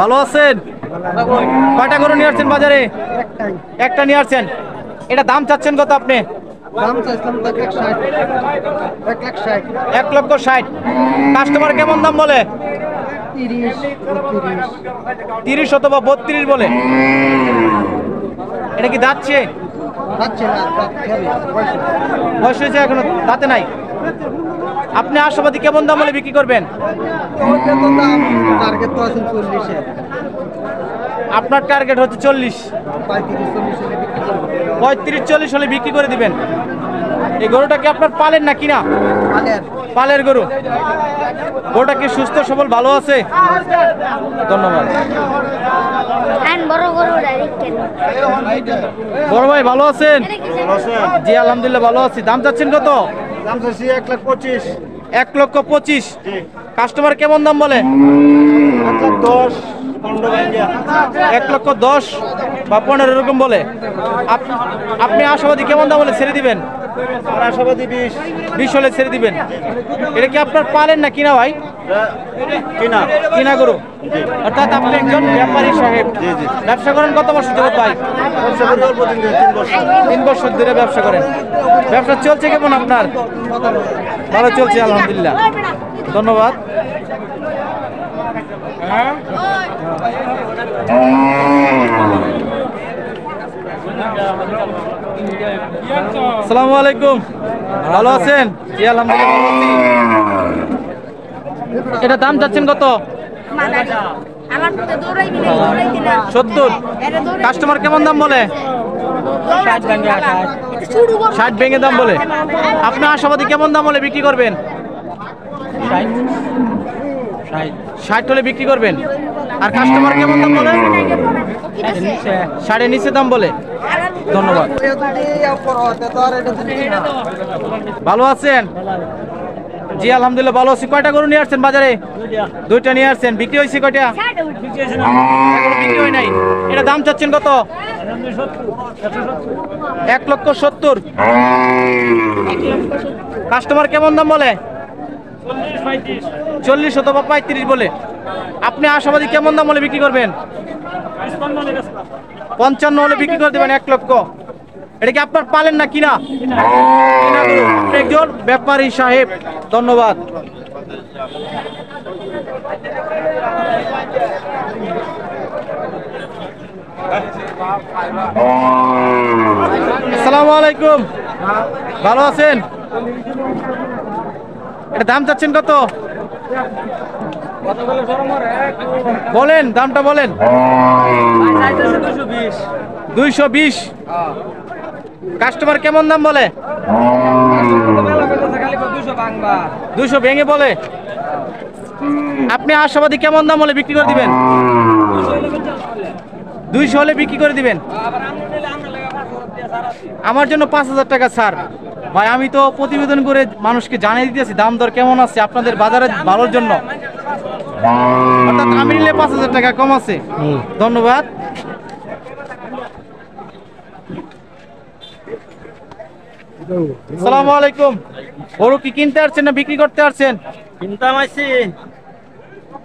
ভালো আছেন? কয়টা গরু নিয়ে আসছেন বাজারে? একটা নিয়ে আসছেন। এটা দাম চাচ্ছেন কত আপনি? দাম চাইছিলাম 1,60,000 1,60,000। কাস্টমার কেমন দাম বলে? 30 অথবা 32 বলে। এটা কি দাঁতছে? বয়স হয়েছে এখনো দাঁতে নাই। আপনি আশাবাদী কেমন দাম বলে বিক্রি করবেন? আপনার টার্গেট হচ্ছে 40, 35-40 হলে বিক্রি করে দিবেন। এই গরুটা কি আপনার পালের না কিনা? পালের গরু। গরুটা কি সুস্থ সবল ভালো আছে? ধন্যবাদ। বড় ভাই ভালো আছেন? জি আলহামদুলিল্লাহ ভালো আছি। দাম চাচ্ছেন কত? দাম চাইছি 1,25,000। 1,25,000। কাস্টমার কেমন দাম বলে? 1,10,000, 1,10,000 বা 15 এরকম বলে। আপনি আশাবাদী কেমন দাম বলে ছেড়ে দিবেন? আশাবাদী 20 হলে ছেড়ে দিবেন। এটা কি আপনার পালেন না কিনা ভাই? কিনা গরু। অর্থাৎ আপনি একজন ব্যাপারী সাহেব। ব্যবসা করেন কত বছর যাবত ভাই? 3 বছর ধরে ব্যবসা করেন। ব্যবসা চলছে কেমন আপনার? ভালো চলছে আলহামদুলিল্লাহ। ধন্যবাদ। আসসালামু আলাইকুম। ভালো আছেন? জি আলহামদুলিল্লাহ ভালো আছি। এটা দাম চাচ্ছেন কত? 70। কাস্টমার কেমন দাম বলে? 60 ভেঙে দাম বলে। আপনি আশাবাদী কেমন দাম বলে বিক্রি করবেন? 60 হলে বিক্রি করবেন। আর কাস্টমার কেমন দাম বলে? 60 নিচে দাম বলে। ধন্যবাদ। ভালো আছেন? জি আলহামদুলিল্লাহ ভালো আছি। কয়টা গরু নিয়ে আসছেন বাজারে? দুইটা নিয়ে আসছেন। বিক্রি হয়েছে কয়টা? বিক্রি হয় নাই। এটা দাম চাচ্ছেন কত? 1,70,000। কাস্টমার কেমন দাম বলে? 40 অথবা 35 বলে। আপনি আশাবাদী কেমন দাম বলে বিক্রি করবেন? 55 হলে বিক্রি করে দেবেন। 1,00,000। এটা কি আপনার পালেন না কিনা? আপনি একজন ব্যাপারী সাহেব। ধন্যবাদ। আসসালামু আলাইকুম। ভালো আছেন? এটা দাম চাচ্ছেন কত? বলেন দামটা বলেন। 220। কাস্টমার কেমন দাম বলে? 200 ভেঙে বলে। আপনি আশাবাদী কেমন দাম বলে বিক্রি করে দিবেন? 200 হলে বিক্রি করে দিবেন। আমার জন্য 5,000 টাকা ছাড় ভাই। আমি তো প্রতিবেদন করে মানুষকে জানিয়ে দিতেছি দাম দর কেমন আছে আপনাদের বাজারে ভালোর জন্য। অর্থাৎ আমি নিলে 5,000 টাকা কম আছে। ধন্যবাদ। আসসালামু আলাইকুম। গরু কি কিনতে আসছেন না বিক্রি করতে আসছেন?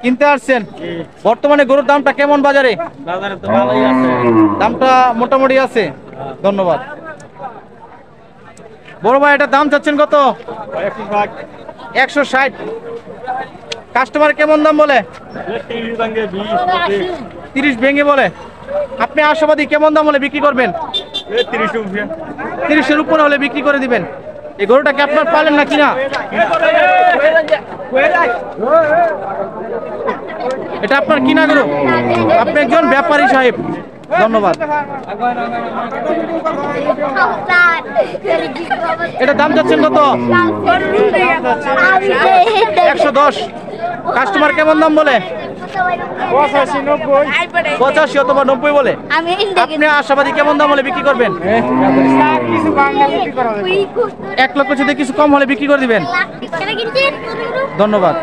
কিনতে আসছেন। বর্তমানে গরুর দামটা কেমন বাজারে? তো ভালোই আছে। দামটা মোটামুটি আছে। ধন্যবাদ। বড় ভাই এটা দাম চাচ্ছেন কত? 160। কাস্টমার কেমন দাম বলে? 30 ভেঙে বলে। আপনি আশাবাদী কেমন দাম হলে বিক্রি করবেন? 30-এর উপরে হলে বিক্রি করে দিবেন। এই গরুটাকে আপনার পালেন না কিনা? এটা আপনার কিনা গরু। আপনি একজন ব্যাপারী সাহেব। ধন্যবাদ। এটা দাম চাচ্ছেন কত? 110। কাস্টমার কেমন দাম বলে? 85 অথবা 90 বলে। আপনি আশাবাদী কেমন দাম হলে বিক্রি করবেন? 1,00,000 যদি কিছু কম হলে বিক্রি করে দিবেন। ধন্যবাদ।